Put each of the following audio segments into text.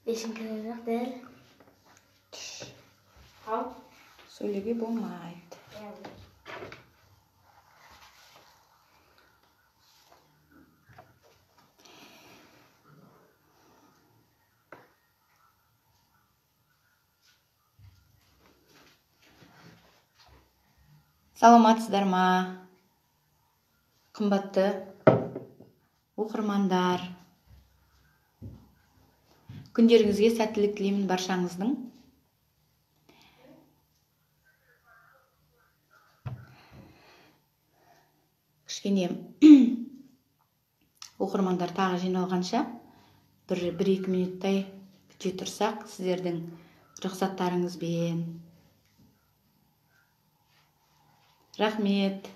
Бешинкілері дәл. Ал. Сөйлеуге болмайды. Саламатсыздар ма? Қымбатты оқырмандар. Күндеріңізге сәттілік тілеймін баршаңыздың. Кішкене оқырмандар тағы жиналғанша бір-екі минуттай күте тұрсақ, сіздердің рұқсаттарыңызбен. Рахмет.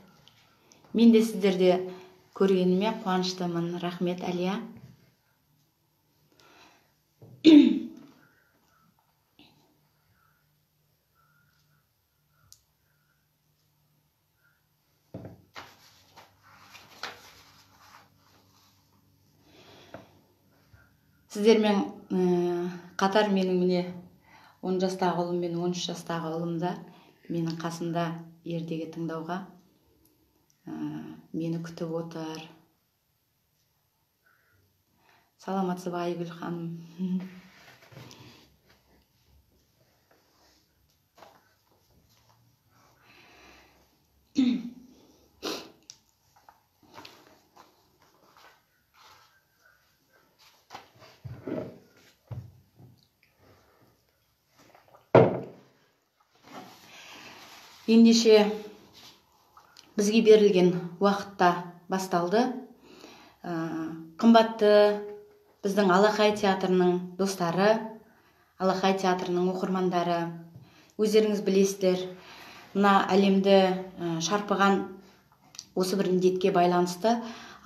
Мен де сіздерді көргеніме қуаныштымын. Рахмет, Әлия. Сіздермен қатар менің міне 10 жастағы ұлым мен 13 жастағы ұлым да менің қасымда ертегі тыңдауға мені күтіп отыр. Саламатсыз ба, Айгүл ханым? Ендеше бізге берілген уақытта басталды. Қымбатты біздің Алақай театрының достары, Алақай театрының оқырмандары, өздеріңіз білесіздер, мына әлемді шарпыған осы бір індетке байланысты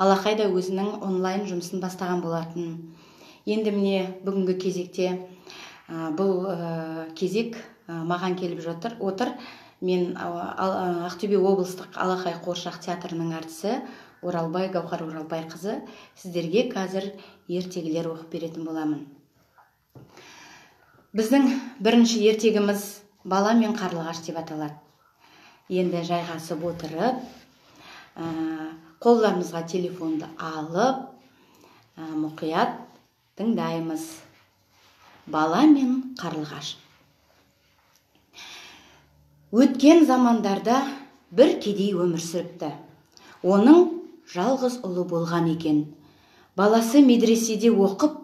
Алақай да өзінің онлайн жұмысын бастаған болатын. Енді міне бүгінгі кезекте бұл кезек маған келіп отыр. Мен Ақтөбе облыстық Алақай қуыршақ театрының әртісі Оралбай, Гаухар Оралбай қызы сіздерге қазір ертегілер оқып беретін боламын. Біздің бірінші ертегіміз Бала мен қарлығаш деп аталады. Енді жайғасып отырып, қолдарымызға телефонды алып, мұқият тыңдаймыз. Бала мен қарлығаш. Өткен замандарда бір кедей өмір сүріпті. Оның жалғыз ұлы болған екен. Баласы медреседе оқып,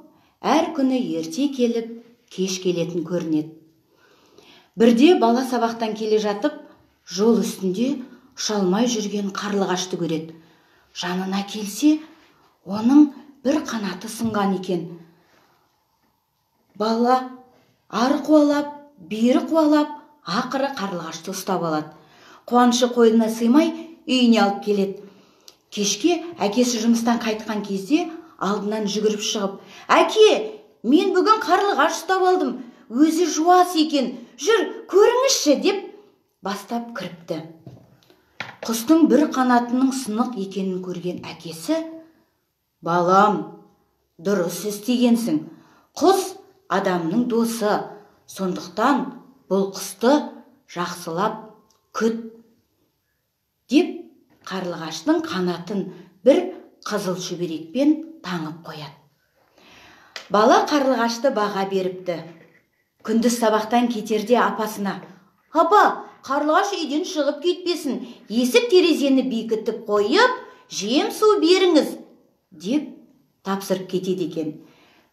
әр күні ерте келіп, кеш келетін көрінеді. Бірде бала сабақтан келе жатып, жол үстінде ұшалмай жүрген қарлығашты көреді. Жанына келсе, оның бір қанаты сынған екен. Бала ары қуалап, бері қуалап, ақыры қарлығашты ұстап алады. Қуанышы қойнына сыймай үйіне алып келеді. Кешке әкесі жұмыстан қайтқан кезде алдынан жүгіріп шығып, «Әке, мен бүгін қарлығаш ұстап алдым. Өзі жуас екен. Жүр, көріңізші» деп бастап кіріпті. Құстың бір қанатының сынық екенін көрген әкесі, «Балам, дұрыс істегенсің. Құс адамның досы. Сондықтан бұл құсты жақсылап күт» деп қарлығаштың қанатын бір қызыл шүберекпен таңып қояды. Бала қарлығашты баға беріпті. Күндіз сабақтан кетерде апасына, «Апа, қарлығаш үйден шығып кетпесін, есік терезені бекітіп қойып, жем су беріңіз» деп тапсырып кетеді екен.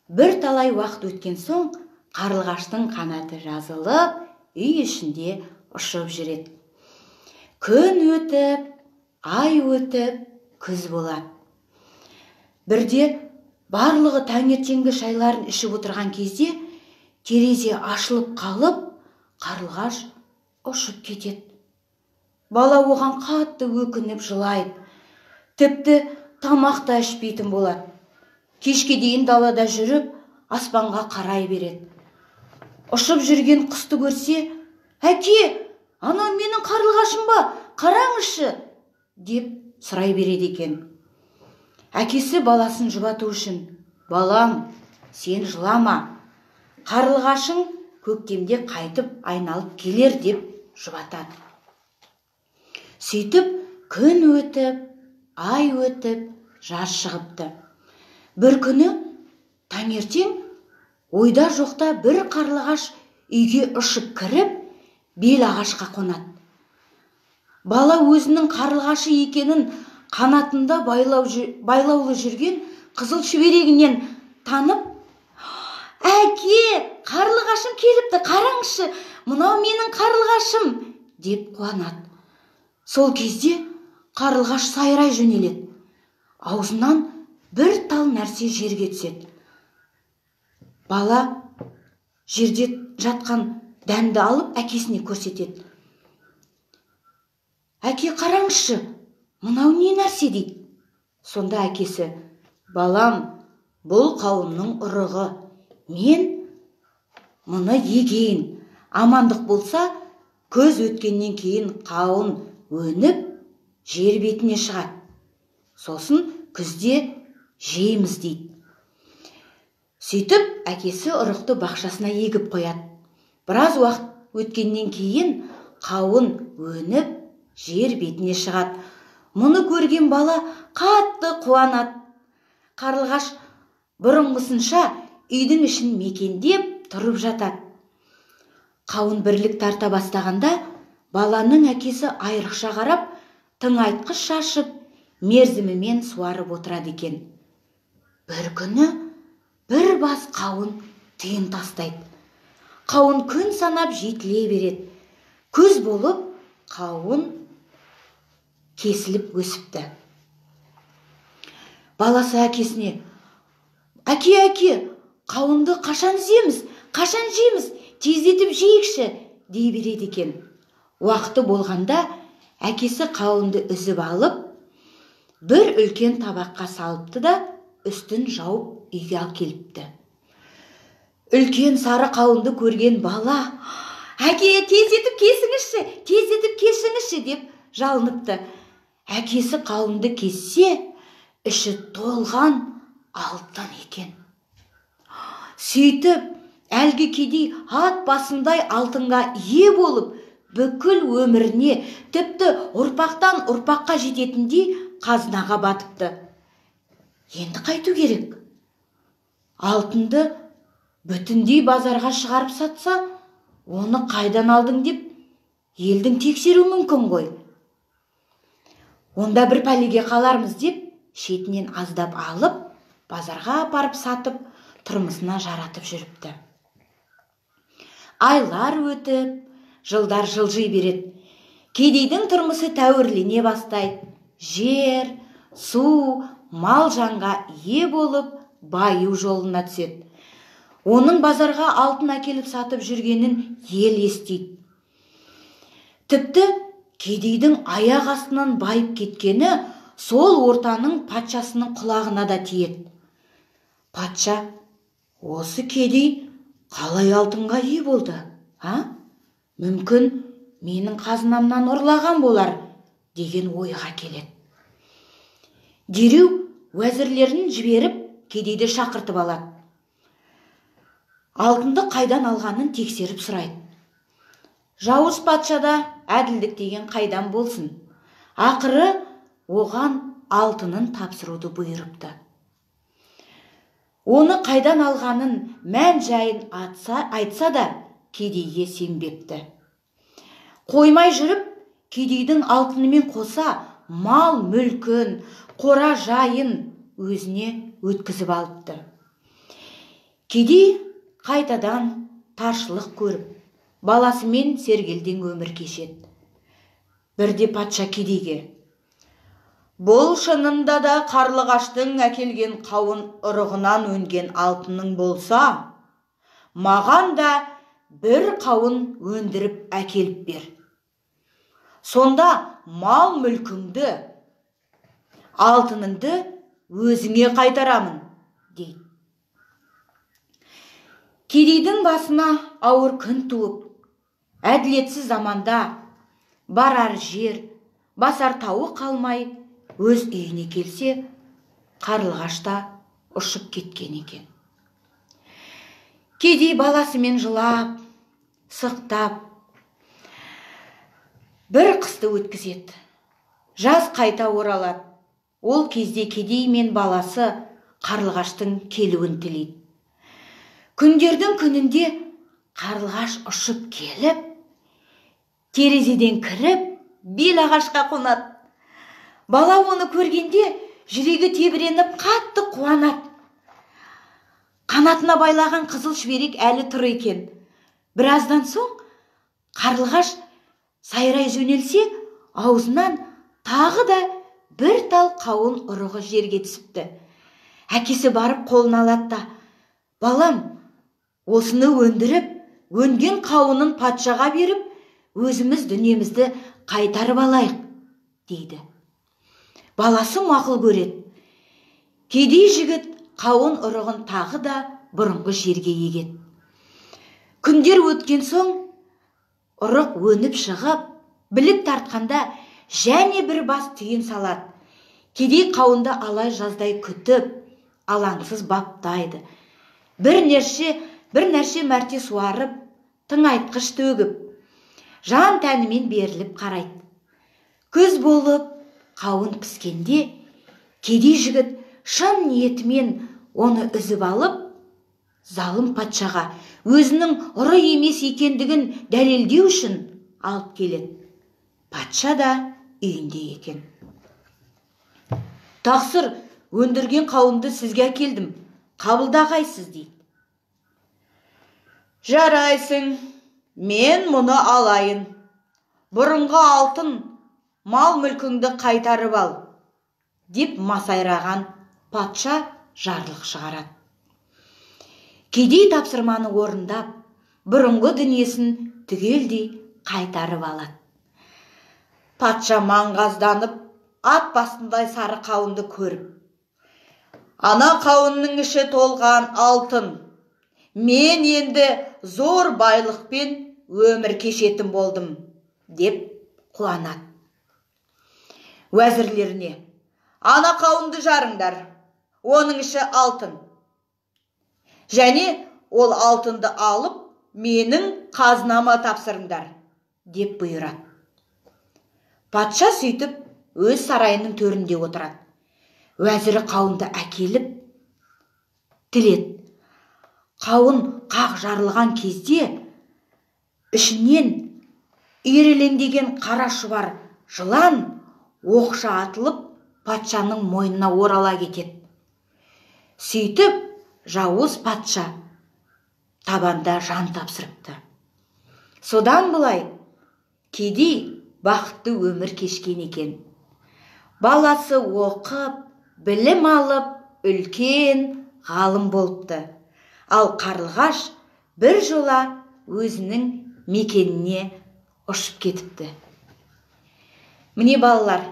Бір талай уақыт өткен соң қарлығаштың қанаты жазылып, үй ішінде ұшып жүреді. Күн өтіп, ай өтіп, күз болады. Бірде барлығы таңертеңгі шайларын ішіп отырған кезде терезе ашылып қалып, қарлығаш ұшып кетеді. Бала оған қатты өкініп жылайды. Тіпті тамақ та ішпейтін болады. Кешке дейін далада жүріп, аспанға қарай береді. Ұшып жүрген құсты көрсе, «Әке, анау менің қарлығашым ба? Қараңызшы» деп сұрай береді екен. Әкесі баласын жұбату үшін: балам, сен жылама, қарлығашың көктемде қайтып айналып келер деп жұбатады. Сөйтіп күн өтіп, ай өтіп, жаз шығыпты. Бір күні таңертең ойда жоқта бір қарлығаш үйге ұшып кіріп, бел ағашқа қонады. Бала өзінің қарлығашы екенін қанатында байлаулы жүрген қызыл шүберегінен танып: әке, қарлығашым келіпті, қараңызшы, мынау менің қарлығашым, деп қуанады. Сол кезде қарлығаш сайрай жөнеледі. Аузынан бір тал нәрсе жерге түседі. Бала жерде жатқан дәнді алып әкесіне көрсетеді. Әке, қараңызшы, мынау не нәрсе, дейді. Сонда әкесі: балам, бұл қауынның ұрығы. Мен мұны егейін. Амандық болса, көз өткеннен кейін қауын өніп, жер бетіне шығады. Сосын күзде жейміз, дейді. Сөйтіп, әкесі ұрықты бақшасына егіп қояды. Біраз уақыт өткеннен кейін қауын өніп, жер бетіне шығады. Мұны көрген бала қатты қуанады. Қарлығаш бұрынғысынша үйдің ішін мекендеп тұрып жатады. Қауын бірлік тарта бастағанда баланың әкесі айрықша қарап, тыңайтқыш шашып, мерзімімен суарып отырады екен. Бір күні бір бас қауын түйін тастайды. Қауын күн санап жетіле береді. Күз болып, қауын кесіліп өсіпті. Баласы әкесіне: әке, қауынды қашан жейміз, тездетіп жейікші, дей береді екен. Уақыты болғанда әкесі қауынды үзіп алып, бір үлкен табаққа салыпты да, үстін жауып үйге алып келіпті. Үлкен сары қауынды көрген бала: әке, тездетіп кесіңізші, деп жалыныпты. Әкесі қауынды кессе, іші толған алтын екен. Сөйтіп, әлгі кедей ат басындай алтынға ие болып, бүкіл өміріне, тіпті ұрпақтан ұрпаққа жететіндей қазынаға батыпты. Енді қайту керек? Алтынды бүтіндей базарға шығарып сатса, оны қайдан алдың деп елдің тексеру мүмкін ғой. Онда бір пәлеге қалармыз деп, шетінен аздап алып, базарға апарып сатып, тұрмысына жаратып жүріпті. Айлар өтіп, жылдар жылжи береді. Кедейдің тұрмысы тәуірлене бастайды. Жер, су, мал жанға ие болып, баю жолына түседі. Оның базарға алтын әкеліп сатып жүргенін ел естиді. Тіпті кедейдің аяқ астынан байып кеткені сол ортаның патшасының құлағына да тиеді. Патша: осы кедей қалай алтынға ие болды? Мүмкін менің қазынамнан ұрлаған болар, деген ойға келеді. Дереу уәзірлерін жіберіп, кедейді шақыртып алады. Алтынды қайдан алғанын тексеріп сұрайды. Жауыз патшада әділдік деген қайдан болсын? Ақыры оған алтынын тапсыруды бұйырыпты. Оны қайдан алғанын мән жайын айтса да, кедейге сенбепті. Қоймай жүріп, кедейдің алтынымен қоса мал мүлкін, қора жайын өзіне өткізіп алыпты. Кедей қайтадан таршылық көріп, баласымен сергелдең өмір кешеді. Бірде патша кедейге: бұл шынында да қарлығаштың әкелген қауын ұрығынан өнген алтының болса, маған да бір қауын өндіріп әкеліп бер. Сонда мал мүлкіңді, алтыныңды өзіңе қайтарамын, дейді. Кедейдің басына ауыр күн туып, әділетсіз заманда барар жер, басар тауы қалмай, өз үйіне келсе, қарлығаш та ұшып кеткен екен. Кедей баласымен жылап, сықтап, бір қысты өткізеді. Жаз қайта оралады. Ол кезде кедей мен баласы қарлығаштың келуін тілейді. Күндердің күнінде қарлығаш ұшып келіп, терезеден кіріп, бел ағашқа қонады. Бала оны көргенде жүрегі тебіреніп қатты қуанады. Қанатына байлаған қызыл шүберек әлі тұр екен. Біраздан соң қарлығаш сайрай жөнелсе, аузынан тағы да бір тал қауын ұрығы жерге түсіпті. Әкесі барып қолын алады да: «Балам, осыны өндіріп, өнген қауынын патшаға беріп, өзіміз дүниемізді қайтарып алайық», дейді. Баласы мақұл көреді. Кедей жігіт қауын ұрығын тағы да бұрынғы жерге егеді. Күндер өткен соң ұрық өніп шығып, білік тартқанда және бір бас түйін салады. Кедей қауынды алай жаздай күтіп, алаңсыз баптайды. Бір нәрсе мәрте суарып, тыңайтқыш төгіп, жан тәнімен беріліп қарайды. Күз болып, қауын піскенде, кедей жігіт шын ниетімен оны үзіп алып, залым патшаға өзінің ұры емес екендігін дәлелдеу үшін алып келеді. Патша да үйінде екен. «Тақсыр, өндірген қауынды сізге әкелдім, қабылдағайсыз», дейді. «Жарайсың, мен мұны алайын. Бұрынғы алтын мал мүлкіңді қайтарып ал», деп масайраған патша жарлық шығарады. Кедей тапсырманы орындап, бұрынғы дүниесін түгелдей қайтарып алады. Патша маңғазданып, ат басындай сары қауынды көріп: «Ана қауынның іші толған алтын. Мен енді зор байлықпен өмір кешетін болдым», деп қуанады. Уәзірлеріне: «Ана қауынды жарыңдар, оның іші алтын. Және ол алтынды алып, менің қазынама тапсырыңдар», деп бұйырады. Патша сөйтіп өз сарайының төрінде отырады. Уәзірі қауынды әкеліп тіледі. Қауын қақ жарылған кезде ішінен үйірелеңдеген қара шұбар жылан оқша атылып патшаның мойнына орала кетеді. Сөйтіп жауыз патша табанда жан тапсырыпты. Содан былай кедей бақытты өмір кешкен екен. Баласы оқып, білім алып, үлкен ғалым болыпты. Ал қарлығаш бір жола өзінің мекеніне ұшып кетіпті. Міне балалар,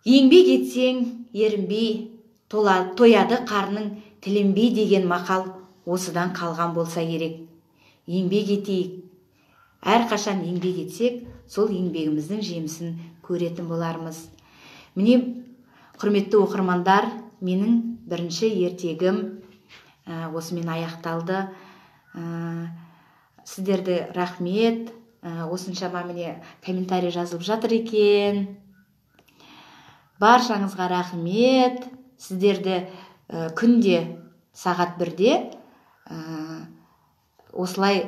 еңбек етсең ерінбей, тояды қарның тілінбей деген мақал осыдан қалған болса керек. Еңбек етейік. Әрқашан еңбек етсек, сол еңбегіміздің жемісін көретін болармыз. Міне, құрметті оқырмандар, менің бірінші ертегім осымен аяқталды. Сіздерді рахмет. Осыншама міне комментарий жазылып жатыр екен. Баршаңызға рахмет. Сіздерді күнде сағат 1-де осылай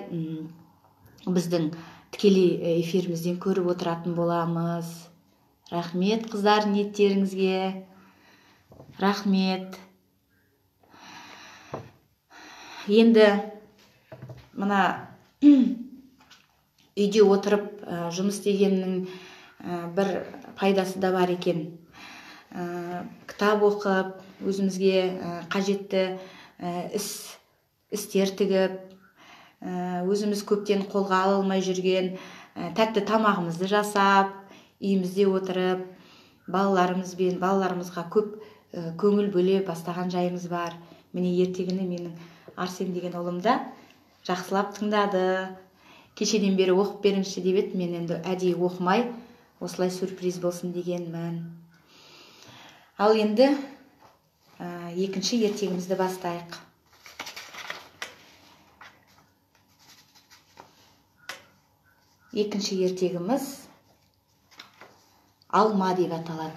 біздің тікелей эфирімізден көріп отыратын боламыз. Рахмет қыздар, ниеттеріңізге. Рахмет. Енді мына үйде отырып жұмыс істегеннің бір пайдасы да бар екен. Кітап оқып, өзімізге қажетті істер тігіп, өзіміз көптен қолға ала алмай жүрген тәтті тамағымызды жасап, үйімізде отырып, балаларымызға көп көңіл бөле бастаған жайымыз бар. Міне ертегіні менің Арсен деген ұлым да жақсылап тыңдады. Кешеден бері оқып беріңізші деп еді, мен енді әдейі оқымай, осылай сюрприз болсын дегенмін. Ал енді екінші ертегімізді бастайық. Екінші ертегіміз алма деп аталады.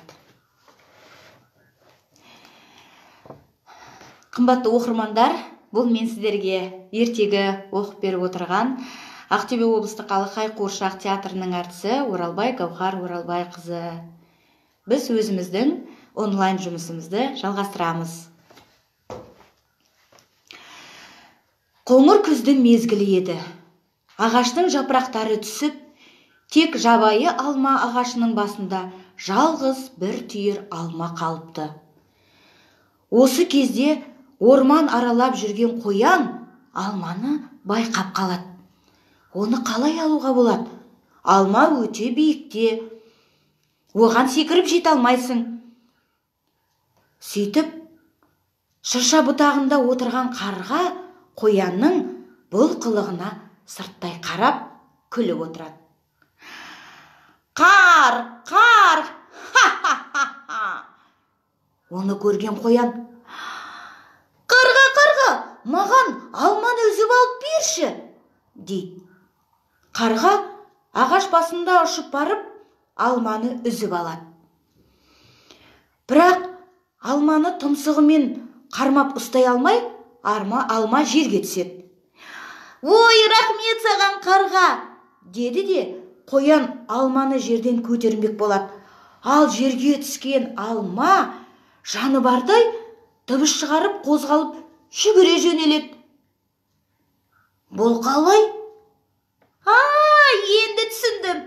Қымбатты оқырмандар, бұл мен сіздерге ертегі оқып беріп отырған Ақтөбе облыстық Алақай қуыршақ театрының әртісі Оралбай Гаухар Оралбай қызы. Біз өзіміздің онлайн жұмысымызды жалғастырамыз. Қоңыр күздің мезгілі еді. Ағаштың жапырақтары түсіп, тек жабайы алма ағашының басында жалғыз бір түйір алма қалыпты. Осы кезде орман аралап жүрген қоян алманы байқап қалады. Оны қалай алуға болады? Алма өте биікте. Оған секіріп жете алмайсың. Сөйтіп, шырша бұтағында отырған қарға қоянның бұл қылығына сырттай қарап, күліп отырады. Қар, қар, ха-ха-ха-ха. Оны көрген қоян, қарға, маған алманы үзіп алып берші, дейді. Қарға ағаш басында ұшып барып, алманы үзіп алады. Бірақ алманы тұмсығымен қармап ұстай алмай, алма жерге түседі. Ой, рахмет саған қарға, деді де, қоян алманы жерден көтермек болады. Ал жерге түскен алма жаны бардай дыбыс шығарып, қозғалып, жүгіре жөнеледі. Бұл қалай? Енді түсіндім.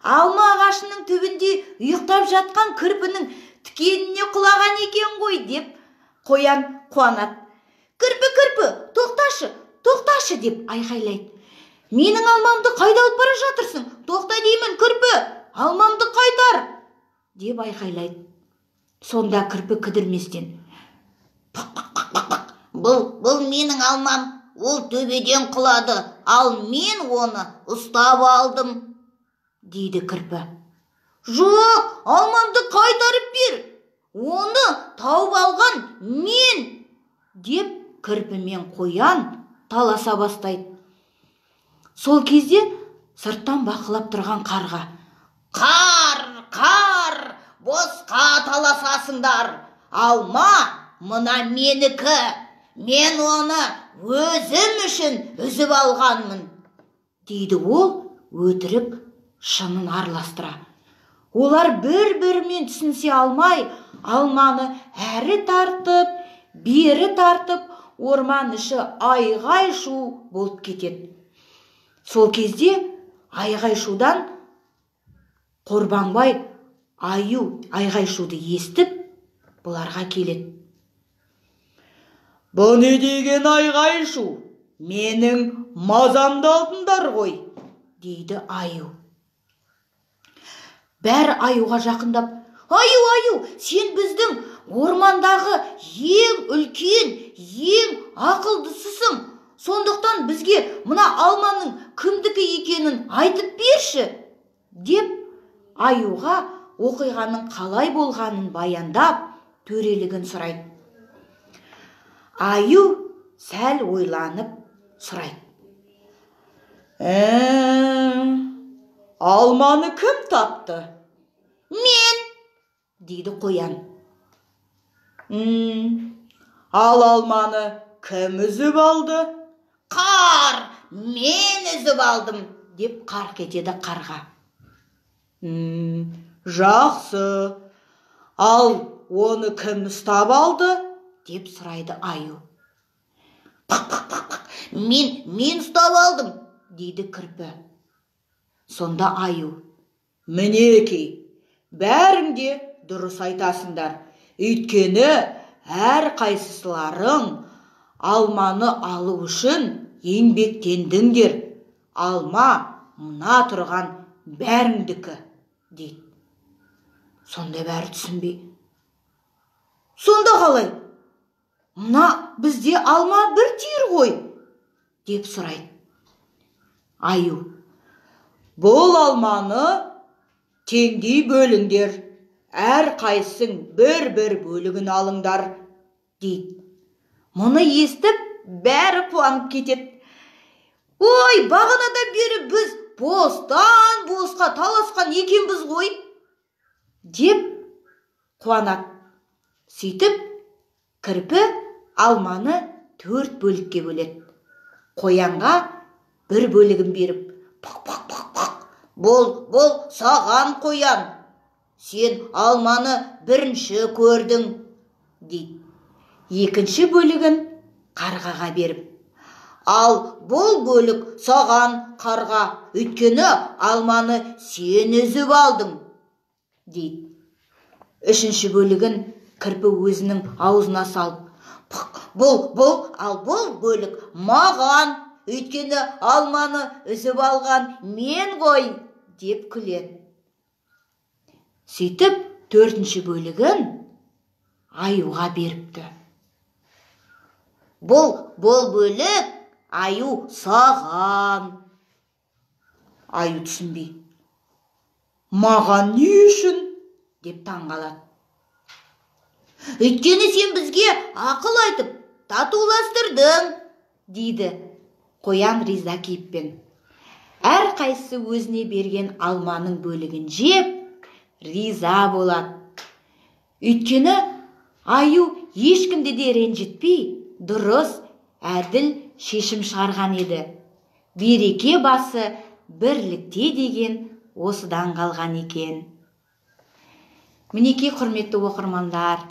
Алма ағашының түбінде ұйықтап жатқан кірпінің тікеніне құлаған екен ғой, деп қоян қуанады. Кірпі, тоқташы, деп айқайлайды. Менің алмамды қайда алып бара жатырсың? Тоқта деймін, кірпі, алмамды қайтар, деп айқайлайды. Сонда кірпі кідірместен, бұл менің алмам, ол төбеден құлады, ал мен оны ұстап алдым, дейді кірпі. Жоқ, алмамды қайтарып бер, оны тауып алған мен, деп кірпі мен қоян таласа бастайды. Сол кезде сырттан бақылап тұрған қарға, Қар, босқа таласасыңдар, алма мына менікі, мен оны өзім үшін үзіп алғанмын, дейді ол өтірік шынын араластыра. Олар бір-бірімен түсінсе алмай, алманы әрі тартып, бері тартып, орман іші айғай-шу болып кетеді. Сол кезде айғай-шудан Қорбанбай аю айғай-шуды естіп, бұларға келеді. Бұл не деген айғай-шу? Менің мазамды алдыңдар ғой, дейді аю. Бәрі аюға жақындап, аю, сен біздің ормандағы ең үлкен, ең ақылдысысың. Сондықтан бізге мына алманың кімдікі екенін айтып берші, деп аюға оқиғаның қалай болғанын баяндап, төрелігін сұрайды. Аю сәл ойланып сұрайды. Алманы кім тапты? Мен, дейді қоян. Ал алманы кім үзіп алды? Қар, мен үзіп алдым, деп қарқ етеді қарға. Жақсы, ал оны кім ұстап алды? Деп сұрайды аю. Мен ұстап алдым, дейді кірпі. Сонда аю, мінекей, бәріңде дұрыс айтасыңдар. Өйткені әр қайсысыларың алманы алу үшін еңбектендіңдер. Алма мына тұрған бәріңдікі, дейді. Сонда бәрі түсінбей. Сонда қалай? Мына бізде алма бір түйір ғой, деп сұрайды. Аю, бұл алманы теңдей бөліңдер, әр қайсың бір-бір бөлігін алыңдар, дейді. Мұны естіп, бәрі қуанып кетеді. Ой, бағанадан бері біз бостан босқа таласқан екенбіз ғой, деп қуанады. Сөйтіп, кірпі алманы 4 бөлікке бөледі. Қоянға 1 бөлігін беріп, пақ, бол, саған қоян, сен алманы бірінші көрдің, дейді. Екінші бөлігін қарғаға беріп, ал бұл бөлік саған қарға, өйткені алманы сен үзіп алдың, дейді. Үшінші бөлігін кірпі өзінің аузына салып, ал бұл бөлік маған, өйткені алманы үзіп алған мен ғой, деп күледі. Сөйтіп, 4-ші бөлігін аюға беріпті. Бұл бөлік аю саған. Аю түсінбей, маған не үшін, деп таңғалады. Өйткені сен бізге ақыл айтып, татуластырдың, дейді қоян риза кейіппен. Әр қайсысы өзіне берген алманың бөлігін жеп, риза болады. Өйткені аю ешкімді де ренжітпей, дұрыс, әділ шешім шығарған еді. Береке басы бірлікте деген осыдан қалған екен. Мінекей, құрметті оқырмандар,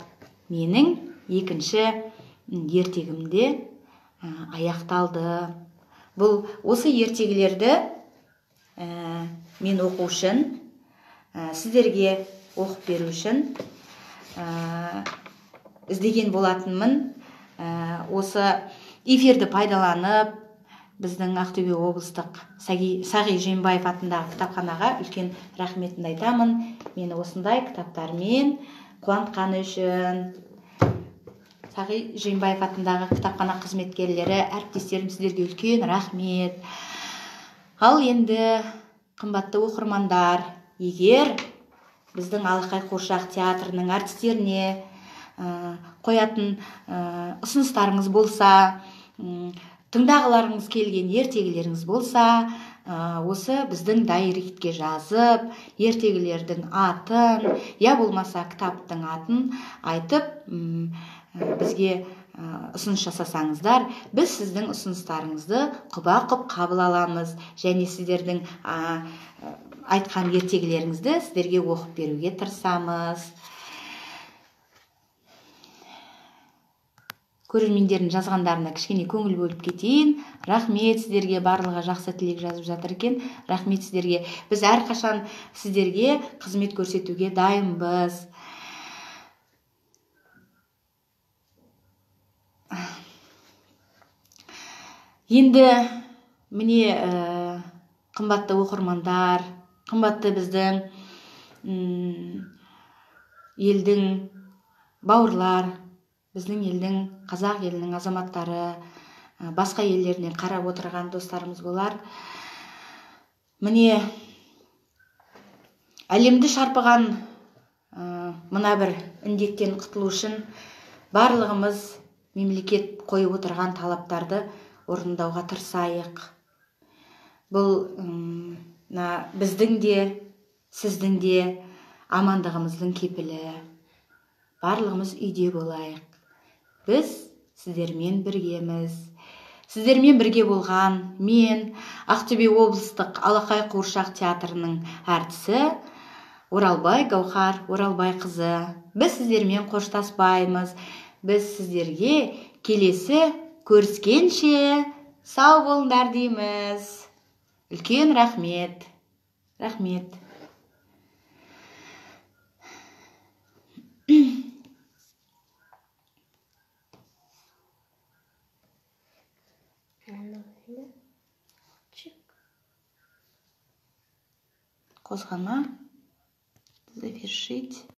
менің 2-ші ертегімде аяқталды. Бұл осы ертегілерді мен оқу үшін, сіздерге оқып беру үшін іздеген болатынмын. Осы эфирді пайдаланып, біздің Ақтөбе облыстық Сағи Жиенбаев атындағы кітапханаға үлкен рахметімді айтамын. Мені осындай кітаптармен қуантқаны үшін. Сағи Жиенбаев атындағы кітапхана қызметкерлері, әріптестерім, сіздерге үлкен рахмет. Ал енді, қымбатты оқырмандар, егер біздің Алақай Қуыршақ театрының артистеріне қоятын ұсыныстарыңыз болса, тыңдағыларыңыз келген ертегілеріңіз болса, осы біздің дайректке жазып, ертегілердің атын, я болмаса кітаптың атын айтып, бізге ұсыныс жасасаңыздар, біз сіздің ұсыныстарыңызды құба-құп қабыл аламыз, және сіздердің айтқан ертегілеріңізді сіздерге оқып беруге тырысамыз. Көрермендердің жазғандарына кішкене көңіл бөліп кетейін. Рахмет сіздерге, барлығы жақсы тілек жазып жатыр екен. Рахмет сіздерге. Біз әрқашан сіздерге қызмет көрсетуге дайынбыз. Енді міне, қымбатты оқырмандар, қымбатты біздің елдің бауырлар, біздің елдің, қазақ елінің азаматтары, басқа елдеріне қарап отырған достарымыз болар. Міне, әлемді шарпыған мына бір індеттен құтылу үшін барлығымыз мемлекет қойып отырған талаптарды орындауға тырысайық. Бұл біздің де, сіздің де амандығымыздың кепілі. Барлығымыз үйде болайық. Біз сіздермен біргеміз. Сіздермен бірге болған мен Ақтөбе облыстық Алақай Қуыршақ театрының әртісі Оралбай Гаухар Оралбай қызы. Біз сіздермен қоштаспаймыз. Біз сіздерге келесі көріскенше сау болыңдар дейміз. Үлкен рахмет. Рахмет. Қозғама. Завершить.